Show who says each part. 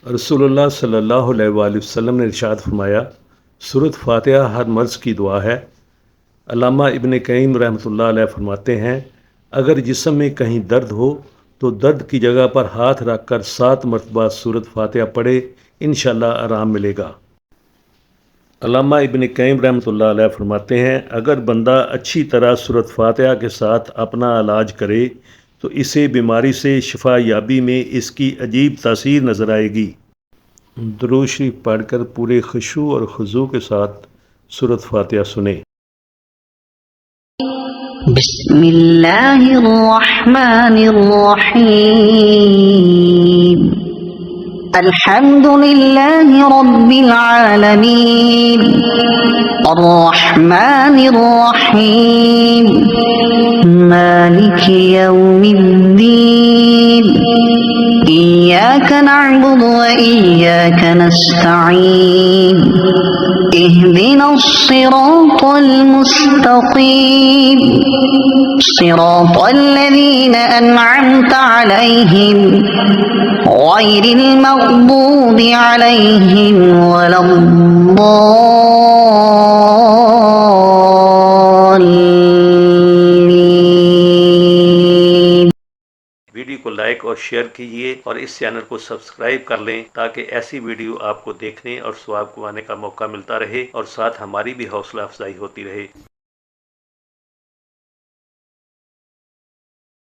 Speaker 1: रसूलुल्लाह सल्लल्लाहु अलैहि वसल्लम ने इरशाद फरमाया, सूरत फातिहा हर मर्ज़ की दुआ है। अल्लामा इब्न क़य्यिम रहमतुल्लाह अलैह फरमाते हैं, अगर जिस्म में कहीं दर्द हो तो दर्द की जगह पर हाथ रख कर 7 मरतबा सूरत फातिहा पढ़े, इंशाअल्लाह आराम मिलेगा। अल्लामा इब्न क़य्यिम रहमतुल्लाह अलैह फरमाते हैं, अगर बंदा अच्छी तरह सूरत फातिहा के साथ अपना इलाज करे तो इसे बीमारी से शिफा याबी में इसकी अजीब तासीर नज़र आएगी। दुरूद शरीफ पढ़कर पूरे खुशू और खुजू के साथ सूरत फातिहा सुने।
Speaker 2: बिस्मिल्लाहिर्रहमानिर्रहीम। अल्हम्दुलिल्लाहि रब्बिल आलमीन, अर्रहमानिर्रहीम, मालिकि यौमिद्दीन, इय्याका नअबुदु व इय्याका नस्तईन, इहदिनस सिरातल मुस्तकीम, सिरातल लज़ीना अनअमता अलैहिम गैरिल मग़दूबि अलैहिम वलद्दॉल्लीन।
Speaker 1: वीडियो को लाइक और शेयर कीजिए और इस चैनल को सब्सक्राइब कर लें ताकि ऐसी वीडियो आपको देखने और स्वाब कमाने का मौका मिलता रहे और साथ हमारी भी हौसला अफजाई होती रहे।